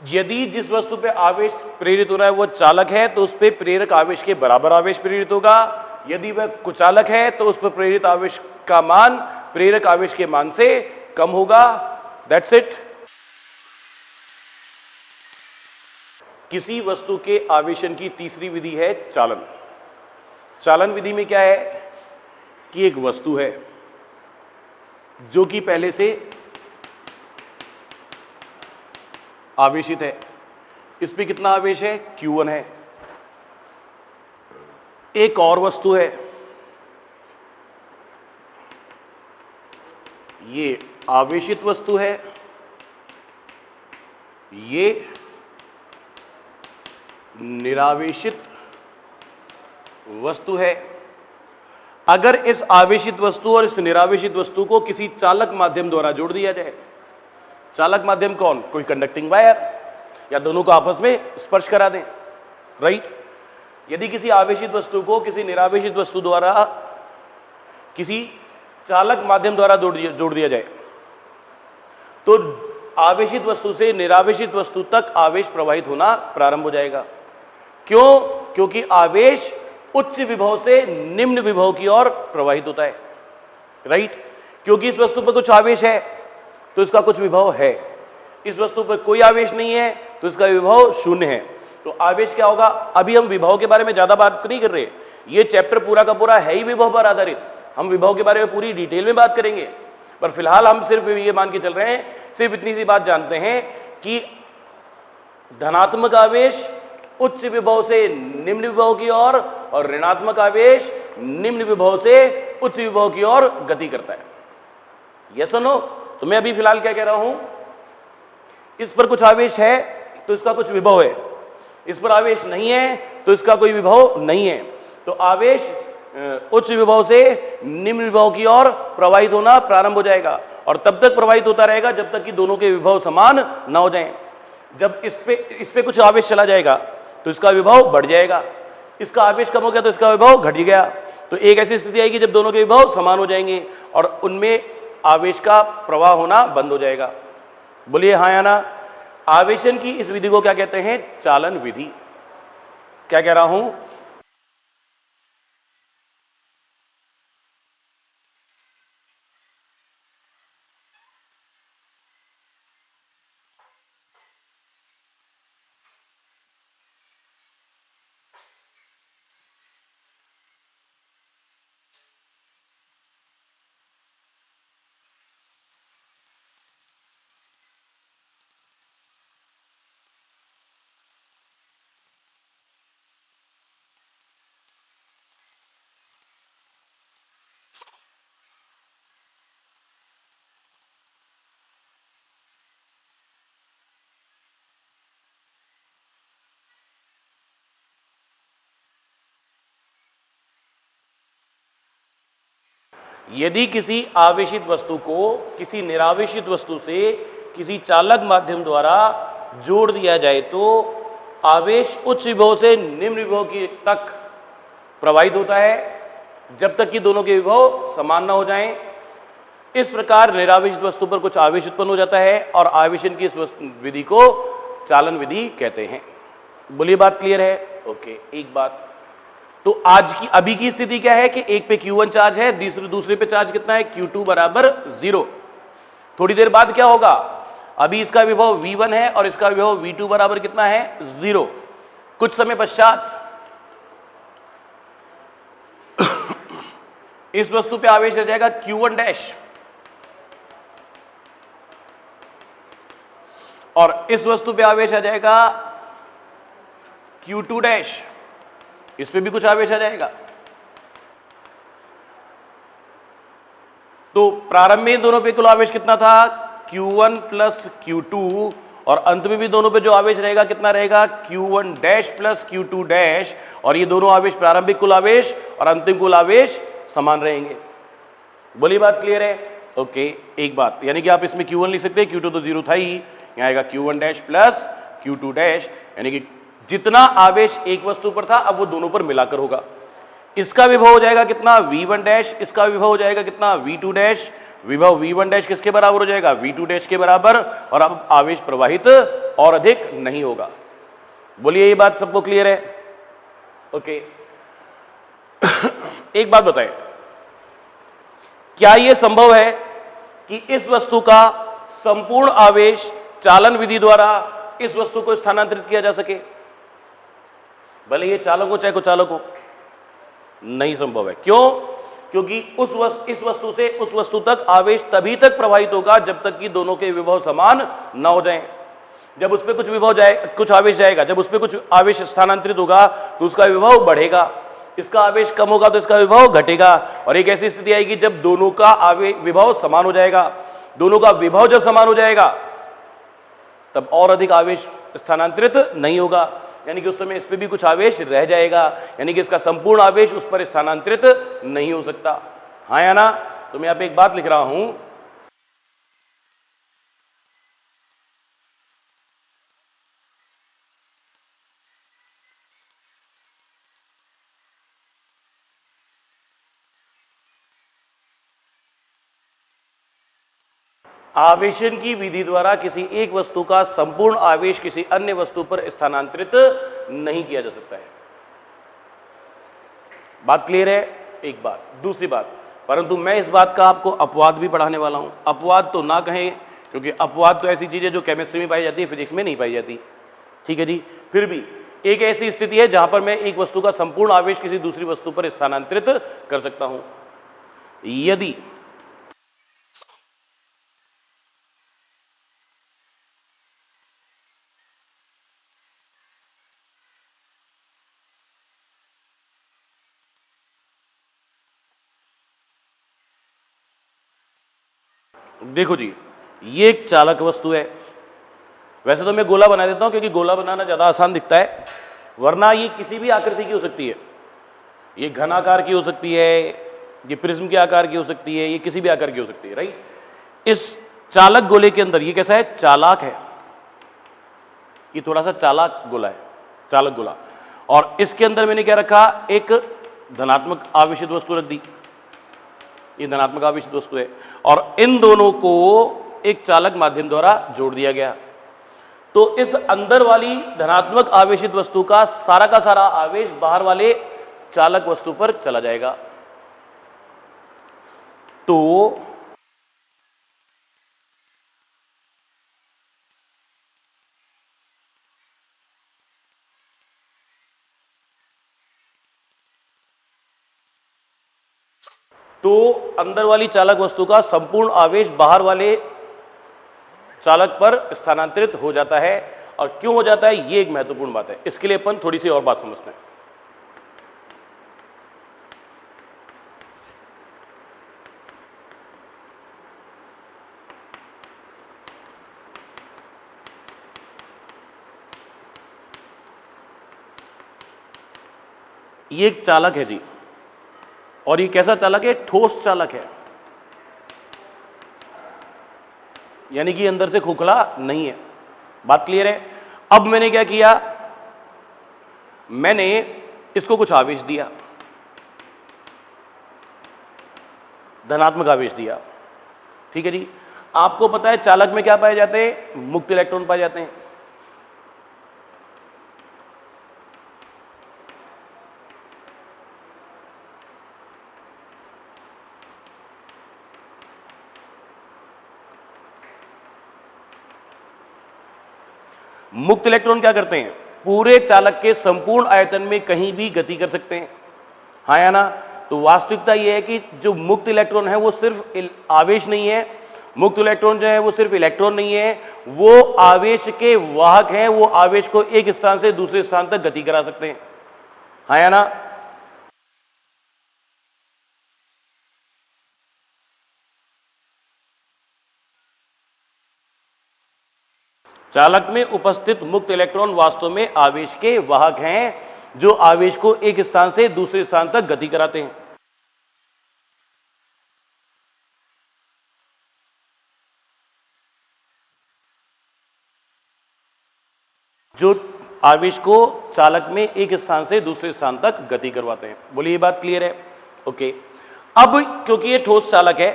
यदि जिस वस्तु पे आवेश प्रेरित हो रहा है वो चालक है तो उस पे प्रेरक आवेश के बराबर आवेश प्रेरित होगा। यदि वह कुचालक है तो उस पर प्रेरित आवेश का मान प्रेरक आवेश के मान से कम होगा। That's it. किसी वस्तु के आवेशन की तीसरी विधि है चालन। चालन विधि में क्या है कि एक वस्तु है जो कि पहले से आवेशित है, इस पे कितना आवेश है, Q1 है। एक और वस्तु है, ये आवेशित वस्तु है, ये निरावेशित वस्तु है। अगर इस आवेशित वस्तु और इस निरावेशित वस्तु को किसी चालक माध्यम द्वारा जोड़ दिया जाए, चालक माध्यम कौन, कोई कंडक्टिंग वायर, या दोनों को आपस में स्पर्श करा दें, राइट। यदि किसी आवेशित वस्तु को किसी निरावेशित वस्तु द्वारा किसी चालक माध्यम द्वारा जोड़ दिया जाए तो आवेशित वस्तु से निरावेशित वस्तु तक आवेश प्रवाहित होना प्रारंभ हो जाएगा। क्यों, क्योंकि आवेश उच्च विभव से निम्न विभव की ओर प्रवाहित होता है, राइट। क्योंकि इस वस्तु पर कुछ आवेश है तो इसका कुछ विभव है, इस वस्तु पर कोई आवेश नहीं है तो इसका विभव शून्य है। तो आवेश क्या होगा, अभी हम विभव के बारे में ज्यादा बात नहीं कर रहे, ये चैप्टर पूरा का पूरा है ही विभव पर आधारित, हम विभव के बारे में पूरी डिटेल में बात करेंगे, पर फिलहाल हम सिर्फ ये मान के चल रहे हैं, सिर्फ इतनी सी बात जानते हैं कि धनात्मक आवेश उच्च विभव से निम्न विभव की ओर और ऋणात्मक आवेश निम्न विभव से उच्च विभव की ओर गति करता है। यस और नो। तो मैं अभी फिलहाल क्या कह रहा हूं, इस पर कुछ आवेश है तो इसका कुछ विभव है, इस पर आवेश नहीं है तो इसका कोई विभव नहीं है। तो आवेश उच्च विभव से निम्न विभव की ओर प्रवाहित होना प्रारंभ हो जाएगा और तब तक प्रवाहित होता रहेगा जब तक कि दोनों के विभव समान ना हो जाएं। जब इस पे कुछ आवेश चला जाएगा तो इसका विभव बढ़ जाएगा, इसका आवेश कम हो गया तो इसका विभव घट गया। तो एक ऐसी स्थिति आएगी जब दोनों के विभव समान हो जाएंगे और उनमें आवेश का प्रवाह होना बंद हो जाएगा। बोलिए हाँ या ना। आवेशन की इस विधि को क्या कहते हैं, चालन विधि। क्या कह रहा हूं, यदि किसी आवेशित वस्तु को किसी निरावेशित वस्तु से किसी चालक माध्यम द्वारा जोड़ दिया जाए तो आवेश उच्च विभव से निम्न विभव की तक प्रवाहित होता है जब तक कि दोनों के विभव समान न हो जाएं। इस प्रकार निरावेशित वस्तु पर कुछ आवेश उत्पन्न हो जाता है और आवेशन की इस विधि को चालन विधि कहते हैं। बोलिए बात क्लियर है? ओके, एक बात तो आज की अभी की स्थिति क्या है कि एक पे Q1 चार्ज है, दूसरे पे चार्ज कितना है Q2 बराबर 0। थोड़ी देर बाद क्या होगा, अभी इसका विभव V1 है और इसका विभव V2 बराबर कितना है 0। कुछ समय पश्चात इस वस्तु पे आवेश रह जाएगा Q1 डैश और इस वस्तु पे आवेश आ जाएगा Q2 डैश, इस पे भी कुछ आवेश आ जाएगा। तो प्रारंभ में दोनों पे कुल आवेश कितना था Q1 प्लस Q2 और अंत में भी दोनों पे जो आवेश रहेगा कितना रहेगा Q1 dash plus Q2 dash और ये दोनों आवेश प्रारंभिक कुल आवेश और अंतिम कुल आवेश समान रहेंगे। बोली बात क्लियर है? ओके, एक बात यानी कि आप इसमें Q1 लिख सकते हैं, Q2 तो 0 था ही, यहाँ आएगा Q1 dash plus Q2 dash यानी कि जितना आवेश एक वस्तु पर था अब वो दोनों पर मिलाकर होगा। इसका विभव हो जाएगा कितना V1 डैश, इसका विभव हो जाएगा कितना V2 डैश। विभव V1 डैश किसके बराबर हो जाएगा V2 डैश के बराबर और अब आवेश प्रवाहित और अधिक नहीं होगा। बोलिए ये बात सबको क्लियर है? ओके एक बात बताएं, क्या यह संभव है कि इस वस्तु का संपूर्ण आवेश चालन विधि द्वारा इस वस्तु को स्थानांतरित किया जा सके, भले ये चालक हो चाहे कुचालक हो? नहीं संभव है। क्यों? क्योंकि इस वस्तु से उस वस्तु तक आवेश तभी तक प्रवाहित होगा जब तक कि दोनों के विभव समान न हो जाएं। जब उस पर कुछ आवेश जाएगा, जब उस पर कुछ आवेश स्थानांतरित होगा तो उसका विभव बढ़ेगा, इसका आवेश कम होगा तो इसका विभव घटेगा और एक ऐसी स्थिति आएगी जब दोनों का विभव समान हो जाएगा। दोनों का विभव जब समान हो जाएगा तब और अधिक आवेश स्थानांतरित नहीं होगा, यानी कि उस समय इस पे भी कुछ आवेश रह जाएगा, यानी कि इसका संपूर्ण आवेश उस पर स्थानांतरित नहीं हो सकता। हाँ या ना? तो मैं यहाँ पे एक बात लिख रहा हूं, आवेशन की विधि द्वारा किसी एक वस्तु का संपूर्ण आवेश किसी अन्य वस्तु पर स्थानांतरित नहीं किया जा सकता है। बात क्लियर है? एक बात। दूसरी बात, परंतु मैं इस बात का आपको अपवाद भी पढ़ाने वाला हूं। अपवाद तो ना कहें क्योंकि अपवाद तो ऐसी चीज है जो केमिस्ट्री में पाई जाती है, फिजिक्स में नहीं पाई जाती। ठीक है जी, फिर भी एक ऐसी स्थिति है जहां पर मैं एक वस्तु का संपूर्ण आवेश किसी दूसरी वस्तु पर स्थानांतरित कर सकता हूं। यदि देखो जी, ये एक चालक वस्तु है। वैसे तो मैं गोला बना देता हूं क्योंकि गोला बनाना ज्यादा आसान दिखता है, वरना ये किसी भी आकृति की हो सकती है। ये घन आकार की हो सकती है, ये प्रिज्म के आकार की हो सकती है, ये किसी भी आकार की हो सकती है, राइट। इस चालक गोले के अंदर ये कैसा है, चालाक है, ये थोड़ा सा चालाक गोला है, चालक गोला। और इसके अंदर मैंने क्या रखा, एक धनात्मक आवेशित वस्तु रख दी, ये धनात्मक आवेशित वस्तु है, और इन दोनों को एक चालक माध्यम द्वारा जोड़ दिया गया। तो इस अंदर वाली धनात्मक आवेशित वस्तु का सारा आवेश बाहर वाले चालक वस्तु पर चला जाएगा। तो अंदर वाली चालक वस्तु का संपूर्ण आवेश बाहर वाले चालक पर स्थानांतरित हो जाता है। और क्यों हो जाता है, ये एक महत्वपूर्ण बात है। इसके लिए अपन थोड़ी सी और बात समझते हैं। ये एक चालक है जी, और ये कैसा चालक है, ठोस चालक है। यानी कि अंदर से खोखला नहीं है। बात क्लियर है? अब मैंने क्या किया, मैंने इसको कुछ आवेश दिया, धनात्मक आवेश दिया, ठीक है जी। आपको पता है चालक में क्या पाए जाते हैं? मुक्त इलेक्ट्रॉन पाए जाते हैं। मुक्त इलेक्ट्रॉन क्या करते हैं? पूरे चालक के संपूर्ण आयतन में कहीं भी गति कर सकते हैं, हाँ या ना? तो वास्तविकता यह है कि जो मुक्त इलेक्ट्रॉन है वो सिर्फ आवेश नहीं है, मुक्त इलेक्ट्रॉन जो है वो सिर्फ इलेक्ट्रॉन नहीं है, वो आवेश के वाहक हैं, वो आवेश को एक स्थान से दूसरे स्थान तक गति करा सकते हैं, हाँ या ना? चालक में उपस्थित मुक्त इलेक्ट्रॉन वास्तव में आवेश के वाहक हैं, जो आवेश को एक स्थान से दूसरे स्थान तक गति कराते हैं। जो आवेश को चालक में एक स्थान से दूसरे स्थान तक गति करवाते हैं। बोलिए, ये बात क्लियर है? ओके। अब क्योंकि ये ठोस चालक है,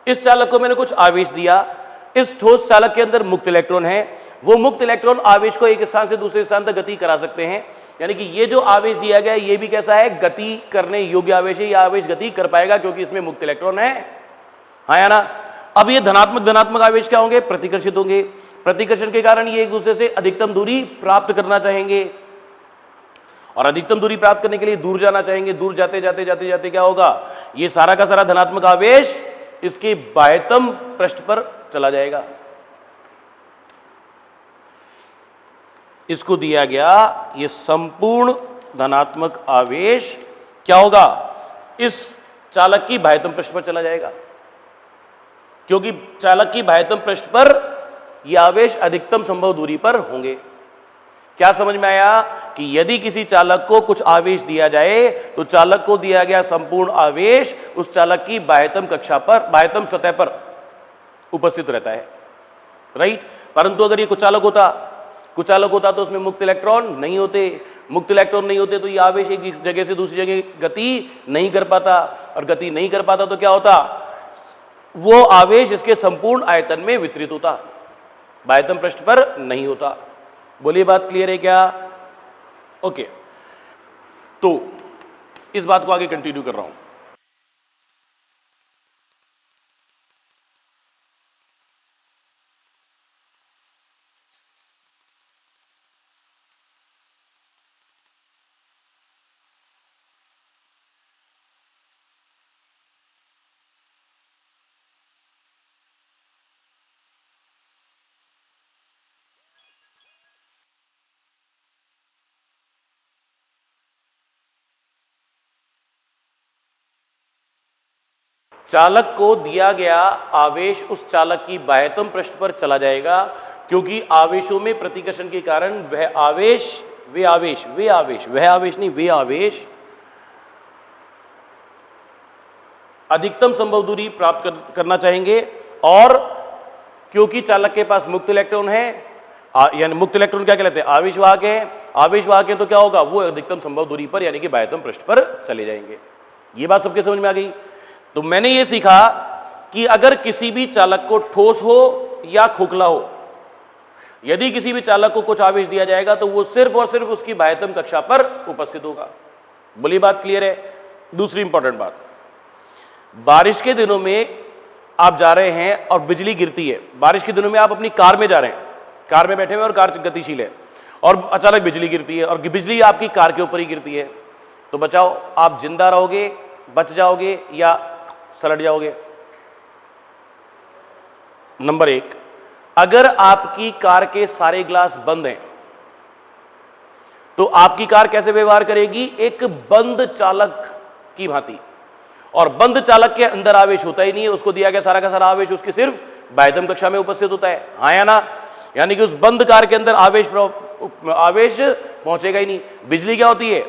इस चालक को मैंने कुछ आवेश दिया, इस ठोस चालक के अंदर मुक्त इलेक्ट्रॉन है, वो मुक्त इलेक्ट्रॉन आवेश को एक स्थान से दूसरे स्थान तक गति करा सकते हैं। यानी कि ये जो आवेश दिया गया ये भी कैसा है? गति करने योग्य आवेश है। ये आवेश गति कर पाएगा क्योंकि इसमें मुक्त इलेक्ट्रॉन है, हाँ या ना? अब ये धनात्मक आवेश क्या होंगे? प्रतिकर्षित होंगे। प्रतिकर्षण के कारण ये एक दूसरे से अधिकतम दूरी प्राप्त करना चाहेंगे, और अधिकतम दूरी प्राप्त करने के लिए दूर जाना चाहेंगे। दूर जाते जाते जाते जाते क्या होगा? ये सारा का सारा धनात्मक आवेश इसके बाह्यतम पृष्ठ पर चला जाएगा। इसको दिया गया ये संपूर्ण धनात्मक आवेश क्या होगा? इस चालक की बाह्यतम पृष्ठ पर चला जाएगा, क्योंकि चालक की बाह्यतम पृष्ठ पर ये आवेश अधिकतम संभव दूरी पर होंगे। क्या समझ में आया कि यदि किसी चालक को कुछ आवेश दिया जाए तो चालक को दिया गया संपूर्ण आवेश उस चालक की बाह्यतम कक्षा पर, बाह्यतम सतह पर उपस्थित रहता है, राइट? परंतु अगर ये कुचालक होता तो उसमें मुक्त इलेक्ट्रॉन नहीं होते। मुक्त इलेक्ट्रॉन नहीं होते तो ये आवेश एक जगह से दूसरी जगह गति नहीं कर पाता, और गति नहीं कर पाता तो क्या होता? वो आवेश इसके संपूर्ण आयतन में वितरित होता, बाह्यतम पृष्ठ पर नहीं होता। बोलिए, बात क्लियर है क्या? ओके, तो इस बात को आगे कंटिन्यू कर रहा हूं। चालक को दिया गया आवेश उस चालक की बाह्यतम पृष्ठ पर चला जाएगा, क्योंकि आवेशों में प्रतिकर्षण के कारण वे आवेश अधिकतम संभव दूरी प्राप्त करना चाहेंगे, और क्योंकि चालक के पास मुक्त इलेक्ट्रॉन है, यानी मुक्त इलेक्ट्रॉन क्या कहलाते हैं? आवेशवाहक है। आवेशवाहक है तो क्या होगा? वो अधिकतम संभव दूरी पर यानी कि बाह्यतम पृष्ठ पर चले जाएंगे। ये बात सबके समझ में आ गई? तो मैंने ये सीखा कि अगर किसी भी चालक को ठोस हो या खोखला हो, यदि किसी भी चालक को कुछ आवेश दिया जाएगा तो वो सिर्फ और सिर्फ उसकी बाह्यतम कक्षा पर उपस्थित होगा। बोली, बात क्लियर है? दूसरी इंपॉर्टेंट बात, बारिश के दिनों में आप जा रहे हैं और बिजली गिरती है। बारिश के दिनों में आप अपनी कार में जा रहे हैं, कार में बैठे हुए और कार गतिशील है, और अचानक बिजली गिरती है और बिजली आपकी कार के ऊपर ही गिरती है, तो बचाओ, आप जिंदा रहोगे, बच जाओगे या सलट जाओगे? नंबर एक, अगर आपकी कार के सारे ग्लास बंद हैं तो आपकी कार कैसे व्यवहार करेगी? एक बंद चालक की भांति। और बंद चालक के अंदर आवेश होता ही नहीं है, उसको दिया गया सारा का सारा आवेश उसकी सिर्फ बाह्यतम कक्षा में उपस्थित होता है, हाँ या ना? यानी कि उस बंद कार के अंदर आवेश पहुंचेगा ही नहीं। बिजली क्या होती है?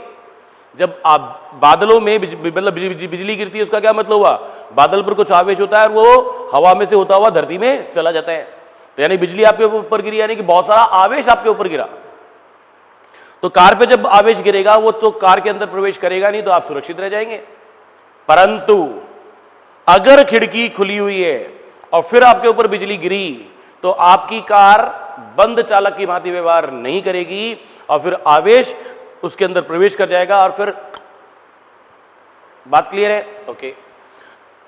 जब आप बादलों में बिजली गिरती है, उसका क्या मतलब हुआ? बादल पर कुछ आवेश होता है और वो हवा में से होता हुआ धरती में चला जाता है। तो यानी बिजली आपके ऊपर गिरी, यानी कि बहुत सारा आवेश आपके ऊपर गिरा। तो कार पे जब आवेश गिरेगा वो तो कार के अंदर प्रवेश करेगा नहीं, तो आप सुरक्षित रह जाएंगे। परंतु अगर खिड़की खुली हुई है और फिर आपके ऊपर बिजली गिरी तो आपकी कार बंद चालक की भांति व्यवहार नहीं करेगी और फिर आवेश उसके अंदर प्रवेश कर जाएगा और फिर बात क्लियर है? ओके।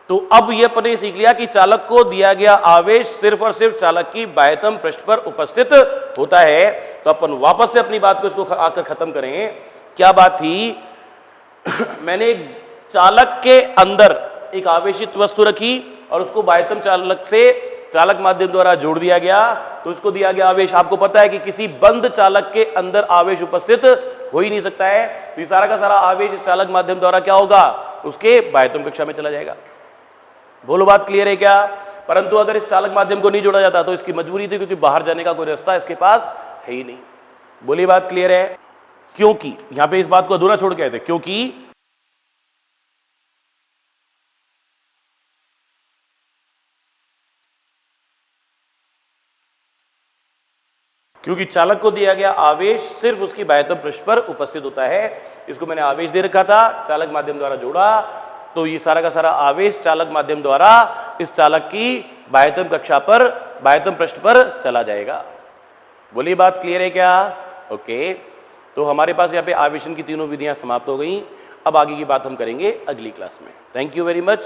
तो अब यह अपने सीख लिया कि चालक को दिया गया आवेश सिर्फ और सिर्फ चालक की बाह्यतम पृष्ठ पर उपस्थित होता है। तो अपन वापस से अपनी बात को इसको आकर खत्म करें। क्या बात थी? मैंने चालक के अंदर एक आवेशित वस्तु रखी और उसको बाह्यतम चालक से चालक माध्यम द्वारा जोड़ दिया गया, तो उसको दिया गया आवेश। आपको पता है कि किसी बंद चालक के अंदर आवेश उपस्थित हो ही नहीं सकता है, तो ये सारा का सारा आवेश इस चालक माध्यम द्वारा क्या होगा? उसके बाह्यतम कक्षा में चला जाएगा। बोलो बात क्लियर है क्या? परंतु अगर इस चालक माध्यम को नहीं जोड़ा जाता तो इसकी मजबूरी थी, क्योंकि बाहर जाने का कोई रास्ता इसके पास है ही नहीं। बोलिए बात क्लियर है? क्योंकि यहां पे इस बात को अधूरा छोड़ के आए थे, क्योंकि चालक को दिया गया आवेश सिर्फ उसकी बाह्यतम पृष्ठ पर उपस्थित होता है। इसको मैंने आवेश दे रखा था, चालक माध्यम द्वारा जोड़ा, तो ये सारा का सारा आवेश चालक माध्यम द्वारा इस चालक की बाह्यतम कक्षा पर, बाह्यतम पृष्ठ पर चला जाएगा। बोलिए बात क्लियर है क्या? ओके। तो हमारे पास यहाँ पे आवेशन की तीनों विधियां समाप्त हो गई। अब आगे की बात हम करेंगे अगली क्लास में। Thank you very much.